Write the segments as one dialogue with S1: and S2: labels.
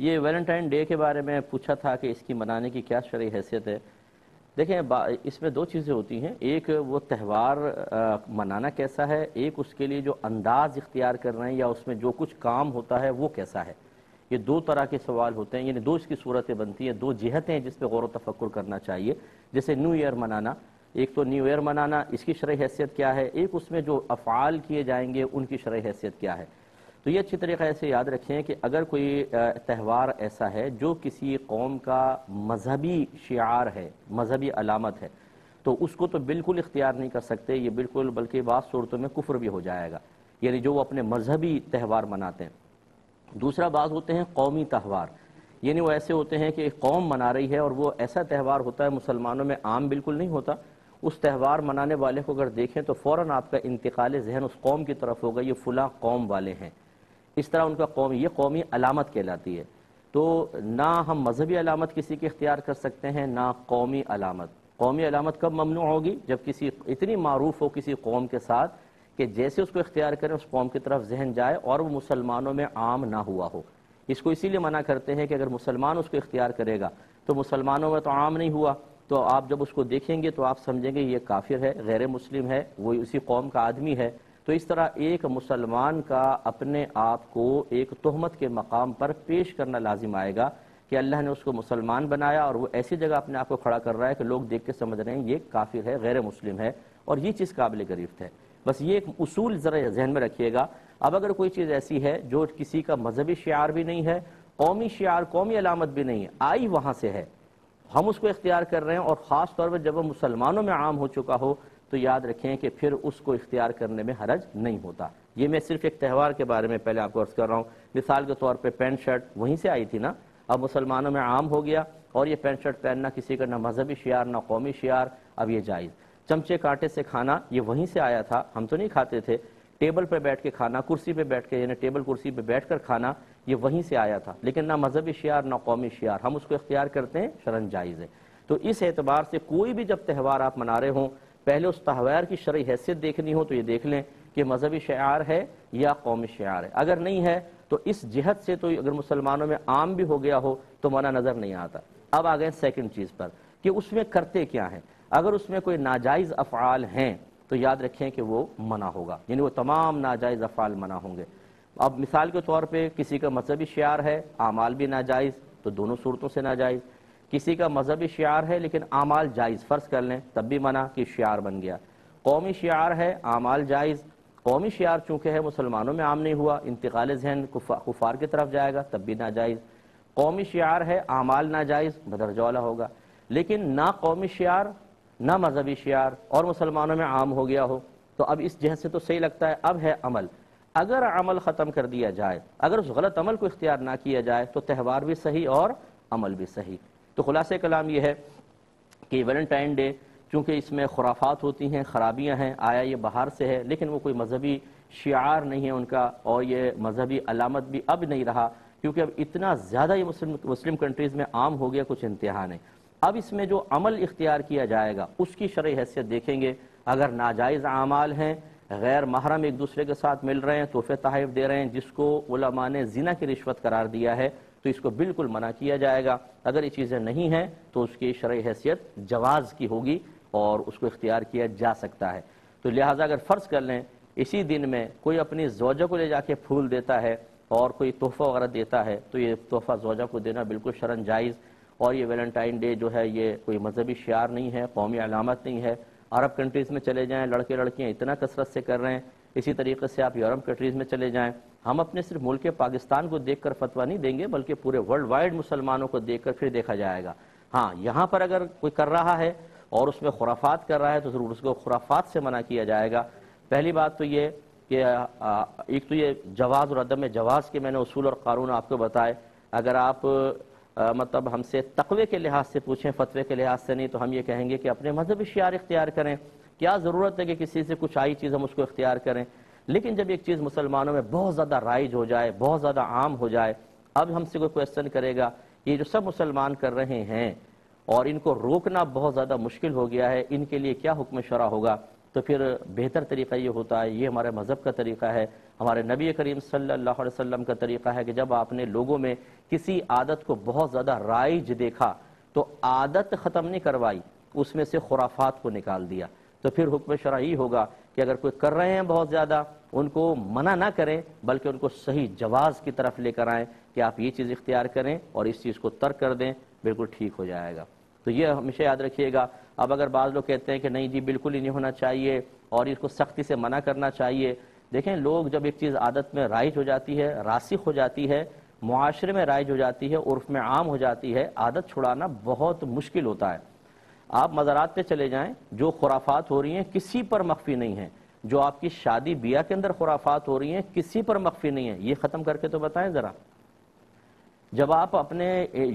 S1: یہ Valentine day کے بارے میں پوچھا تھا کہ اس کی منانے کی کیا شرعی حیثیت ہے۔ دیکھیں اس میں دو چیزیں ہوتی ہیں، ایک وہ تہوار منانا کیسا ہے، ایک اس کے لیے جو انداز اختیار کر رہے ہیں یا اس میں جو کچھ کام ہوتا ہے وہ کیسا ہے۔ یہ دو طرح کے سوال ہوتے ہیں، یعنی دو اس کی صورتیں بنتی ہیں، دو جہتیں ہیں جس پہ غور و تفکر کرنا چاہیے۔ جیسے نیو ایئر منانا، ایک تو نیو ایئر منانا اس کی شرعی حیثیت کیا ہے، ایک اس میں جو افعال کیے جائیں گے ان کی شرعی حیثیت کیا ہے۔ تو یہ اچھی طریقے سے یاد رکھیں کہ اگر کوئی تہوار ایسا ہے جو کسی قوم کا مذہبی شعار ہے، مذہبی علامت ہے، تو اس کو تو بالکل اختیار نہیں کر سکتے، یہ بالکل بلکہ بعض صورتوں میں کفر بھی ہو جائے گا، یعنی جو وہ اپنے مذہبی تہوار مناتے ہیں۔ دوسرا بعض ہوتے ہیں قومی تہوار، یعنی وہ ایسے ہوتے ہیں کہ ایک قوم منا رہی ہے اور وہ ایسا تہوار ہوتا ہے مسلمانوں میں عام بالکل نہیں ہوتا، اس تہوار منانے والے کو اگر دیکھیں تو فوراً آپ کا انتقال ذہن اس قوم کی طرف ہوگا، یہ فلاں قوم والے ہیں، اس طرح ان کا یہ قومی علامت کہلاتی ہے۔ تو نہ ہم مذہبی علامت کسی کی اختیار کر سکتے ہیں، نہ قومی علامت۔ قومی علامت کب ممنوع ہوگی؟ جب کسی اتنی معروف ہو کسی قوم کے ساتھ کہ جیسے اس کو اختیار کریں اس قوم کی طرف ذہن جائے اور وہ مسلمانوں میں عام نہ ہوا ہو۔ اس کو اسی لیے منع کرتے ہیں کہ اگر مسلمان اس کو اختیار کرے گا تو مسلمانوں میں تو عام نہیں ہوا، تو آپ جب اس کو دیکھیں گے تو آپ سمجھیں گے یہ کافر ہے، غیر مسلم ہے، وہ اسی قوم کا آدمی ہے۔ تو اس طرح ایک مسلمان کا اپنے آپ کو ایک تہمت کے مقام پر پیش کرنا لازم آئے گا کہ اللہ نے اس کو مسلمان بنایا اور وہ ایسی جگہ اپنے آپ کو کھڑا کر رہا ہے کہ لوگ دیکھ کے سمجھ رہے ہیں یہ کافر ہے، غیر مسلم ہے، اور یہ چیز قابل گرفت ہے۔ بس یہ ایک اصول ذرا ذہن میں رکھیے گا۔ اب اگر کوئی چیز ایسی ہے جو کسی کا مذہبی شعار بھی نہیں ہے، قومی شعار، قومی علامت بھی نہیں ہے، آئی وہاں سے ہے، ہم اس کو اختیار کر رہے ہیں، اور خاص طور پر جب وہ مسلمانوں میں عام ہو چکا ہو تو یاد رکھیں کہ پھر اس کو اختیار کرنے میں حرج نہیں ہوتا۔ یہ میں صرف ایک تہوار کے بارے میں پہلے آپ کو عرض کر رہا ہوں۔ مثال کے طور پہ پینٹ شرٹ وہیں سے آئی تھی نا، اب مسلمانوں میں عام ہو گیا اور یہ پینٹ شرٹ پہننا کسی کا نہ مذہبی شعار نہ قومی شعار، اب یہ جائز۔ چمچے کانٹے سے کھانا یہ وہیں سے آیا تھا، ہم تو نہیں کھاتے تھے۔ ٹیبل پہ بیٹھ کے کھانا، کرسی پہ بیٹھ کے، یعنی ٹیبل کرسی پہ بیٹھ کر کھانا، یہ وہیں سے آیا تھا، لیکن نہ مذہبی شعار نہ قومی شعار، ہم اس کو اختیار کرتے ہیں، شرعاً جائز ہے۔ تو اس اعتبار سے کوئی بھی جب تہوار آپ منا رہے ہوں، پہلے اس تہوار کی شرعی حیثیت دیکھنی ہو تو یہ دیکھ لیں کہ مذہبی شعار ہے یا قومی شعار ہے۔ اگر نہیں ہے تو اس جہت سے تو اگر مسلمانوں میں عام بھی ہو گیا ہو تو منع نظر نہیں آتا۔ اب آ گئے سیکنڈ چیز پر کہ اس میں کرتے کیا ہیں۔ اگر اس میں کوئی ناجائز افعال ہیں تو یاد رکھیں کہ وہ منع ہوگا، یعنی وہ تمام ناجائز افعال منع ہوں گے۔ اب مثال کے طور پہ کسی کا مذہبی شعار ہے، اعمال بھی ناجائز، تو دونوں صورتوں سے ناجائز۔ کسی کا مذہبی شعار ہے لیکن اعمال جائز، فرض کر لیں تب بھی منع کہ شعار بن گیا۔ قومی شعار ہے، اعمال جائز، قومی شعار چونکہ ہے مسلمانوں میں عام نہیں ہوا، انتقال ذہن کفار کی طرف جائے گا تب بھی ناجائز۔ قومی شعار ہے، اعمال ناجائز، بدرجہ والا ہوگا، لیکن نہ قومی شعار نہ مذہبی شعار اور مسلمانوں میں عام ہو گیا ہو تو اب اس جہت سے تو صحیح لگتا ہے۔ اب ہے عمل، اگر عمل ختم کر دیا جائے، اگر اس غلط عمل کو اختیار نہ کیا جائے تو تہوار بھی صحیح اور عمل بھی صحیح۔ تو خلاصہ کلام یہ ہے کہ ویلنٹائن ڈے چونکہ اس میں خرافات ہوتی ہیں، خرابیاں ہیں، آیا یہ باہر سے ہے لیکن وہ کوئی مذہبی شعار نہیں ہے ان کا، اور یہ مذہبی علامت بھی اب نہیں رہا کیونکہ اب اتنا زیادہ یہ مسلم کنٹریز میں عام ہو گیا، کچھ انتہا نہیں۔ اب اس میں جو عمل اختیار کیا جائے گا اس کی شرعی حیثیت دیکھیں گے۔ اگر ناجائز اعمال ہیں، غیر محرم ایک دوسرے کے ساتھ مل رہے ہیں، تحفے تحائف دے رہے ہیں، جس کو علماء نے زنا کی رشوت قرار دیا ہے، تو اس کو بالکل منع کیا جائے گا۔ اگر یہ چیزیں نہیں ہیں تو اس کی شرعی حیثیت جواز کی ہوگی اور اس کو اختیار کیا جا سکتا ہے۔ تو لہٰذا اگر فرض کر لیں اسی دن میں کوئی اپنی زوجہ کو لے جا کے پھول دیتا ہے اور کوئی تحفہ وغیرہ دیتا ہے تو یہ تحفہ زوجہ کو دینا بالکل شرعاً جائز۔ اور یہ ویلنٹائن ڈے جو ہے یہ کوئی مذہبی شعار نہیں ہے، قومی علامت نہیں ہے۔ عرب کنٹریز میں چلے جائیں، لڑکے لڑکیاں اتنا کثرت سے کر رہے ہیں، اسی طریقے سے آپ یورپ کنٹریز میں چلے جائیں، ہم اپنے صرف ملک پاکستان کو دیکھ کر فتویٰ نہیں دیں گے بلکہ پورے ورلڈ وائڈ مسلمانوں کو دیکھ کر پھر دیکھا جائے گا۔ ہاں یہاں پر اگر کوئی کر رہا ہے اور اس میں خرافات کر رہا ہے تو ضرور اس کو خرافات سے منع کیا جائے گا۔ پہلی بات تو یہ کہ ایک تو یہ جواز اور عدم جواز کے میں نے اصول اور قانون آپ کو بتائے۔ اگر آپ مطلب ہم سے تقوی کے لحاظ سے پوچھیں، فتوے کے لحاظ سے نہیں، تو ہم یہ کہیں گے کہ اپنے مذہبی شعار اختیار کریں، کیا ضرورت ہے کہ کسی سے کچھ آئی چیز ہم اس کو اختیار کریں۔ لیکن جب ایک چیز مسلمانوں میں بہت زیادہ رائج ہو جائے، بہت زیادہ عام ہو جائے، اب ہم سے کوئی کویسچن کرے گا یہ جو سب مسلمان کر رہے ہیں اور ان کو روکنا بہت زیادہ مشکل ہو گیا ہے، ان کے لیے کیا حکم شرع ہوگا، تو پھر بہتر طریقہ یہ ہوتا ہے، یہ ہمارے مذہب کا طریقہ ہے، ہمارے نبی کریم صلی اللہ علیہ وسلم کا طریقہ ہے کہ جب آپ نے لوگوں میں کسی عادت کو بہت زیادہ رائج دیکھا تو عادت ختم نہیں کروائی، اس میں سے خرافات کو نکال دیا، تو پھر حکم شرعی ہوگا کہ اگر کوئی کر رہے ہیں بہت زیادہ، ان کو منع نہ کریں بلکہ ان کو صحیح جواز کی طرف لے کر آئیں کہ آپ یہ چیز اختیار کریں اور اس چیز کو ترک کر دیں، بالکل ٹھیک ہو جائے گا۔ تو یہ ہمیشہ یاد رکھیے گا۔ اب اگر بعض لوگ کہتے ہیں کہ نہیں جی بالکل ہی نہیں ہونا چاہیے اور اس کو سختی سے منع کرنا چاہیے، دیکھیں لوگ جب ایک چیز عادت میں رائج ہو جاتی ہے، راسخ ہو جاتی ہے، معاشرے میں رائج ہو جاتی ہے، عرف میں عام ہو جاتی ہے، عادت چھڑانا بہت مشکل ہوتا ہے۔ آپ مزارات پہ چلے جائیں، جو خرافات ہو رہی ہیں کسی پر مخفی نہیں ہیں، جو آپ کی شادی بیاہ کے اندر خرافات ہو رہی ہیں کسی پر مخفی نہیں ہیں، یہ ختم کر کے تو بتائیں ذرا۔ جب آپ اپنے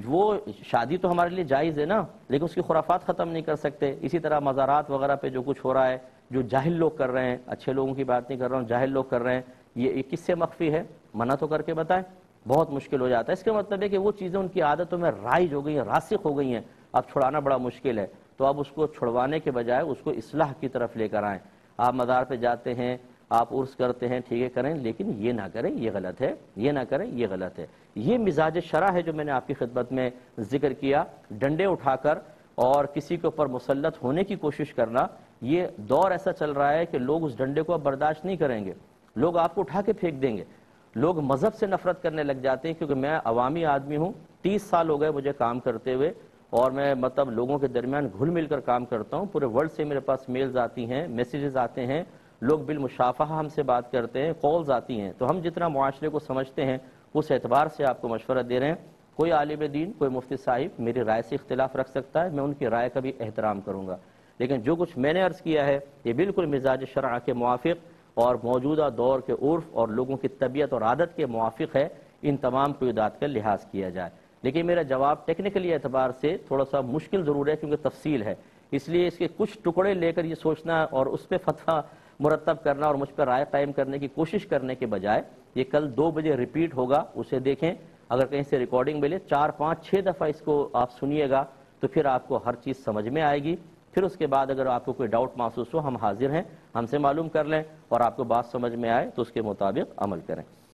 S1: وہ شادی تو ہمارے لیے جائز ہے نا، لیکن اس کی خرافات ختم نہیں کر سکتے۔ اسی طرح مزارات وغیرہ پہ جو کچھ ہو رہا ہے، جو جاہل لوگ کر رہے ہیں، اچھے لوگوں کی بات نہیں کر رہا ہوں، جاہل لوگ کر رہے ہیں، یہ کس سے مخفی ہے؟ منع تو کر کے بتائیں، بہت مشکل ہو جاتا ہے۔ اس کا مطلب ہے کہ وہ چیزیں ان کی عادتوں میں رائج ہو گئی ہیں، راسخ ہو گئی ہیں، اب چھڑانا بڑا مشکل ہے۔ تو اب اس کو چھڑوانے کے بجائے اس کو اصلاح کی طرف لے کر آئیں۔ آپ مزار پہ جاتے ہیں، آپ عرس کرتے ہیں، ٹھیک ہے کریں، لیکن یہ نہ کریں، یہ غلط ہے، یہ نہ کریں، یہ غلط ہے۔ یہ مزاج شرع ہے جو میں نے آپ کی خدمت میں ذکر کیا۔ ڈنڈے اٹھا کر اور کسی کے اوپر مسلط ہونے کی کوشش کرنا، یہ دور ایسا چل رہا ہے کہ لوگ اس ڈنڈے کو اب برداشت نہیں کریں گے، لوگ آپ کو اٹھا کے پھینک دیں گے۔ لوگ مذہب سے نفرت کرنے لگ جاتے ہیں، کیونکہ میں عوامی آدمی ہوں، 30 سال ہو گئے مجھے کام کرتے ہوئے، اور میں مطلب لوگوں کے درمیان گھل مل کر کام کرتا ہوں، پورے ورلڈ سے میرے پاس میلز آتی ہیں، میسیجز آتے ہیں، لوگ بالمشافہہ ہم سے بات کرتے ہیں، کالز آتی ہیں۔ تو ہم جتنا معاشرے کو سمجھتے ہیں اس اعتبار سے آپ کو مشورہ دے رہے ہیں۔ کوئی عالم دین، کوئی مفتی صاحب میری رائے سے اختلاف رکھ سکتا ہے، میں ان کی رائے کا بھی احترام کروں گا، لیکن جو کچھ میں نے عرض کیا ہے یہ بالکل مزاج شرع کے موافق اور موجودہ دور کے عرف اور لوگوں کی طبیعت اور عادت کے موافق ہے۔ ان تمام قیودات کا لحاظ کیا جائے، لیکن میرا جواب ٹیکنیکلی اعتبار سے تھوڑا سا مشکل ضرور ہے کیونکہ تفصیل ہے، اس لیے اس کے کچھ ٹکڑے لے کر یہ سوچنا اور اس پہ فتویٰ مرتب کرنا اور مجھ پر رائے قائم کرنے کی کوشش کرنے کے بجائے یہ کل 2 بجے ریپیٹ ہوگا، اسے دیکھیں، اگر کہیں سے ریکارڈنگ ملے 4 5 6 دفعہ اس کو آپ سنیے گا تو پھر آپ کو ہر چیز سمجھ میں آئے گی۔ پھر اس کے بعد اگر آپ کو کوئی ڈاؤٹ محسوس ہو، ہم حاضر ہیں، ہم سے معلوم کر لیں، اور آپ کو بات سمجھ میں آئے تو اس کے مطابق عمل کریں۔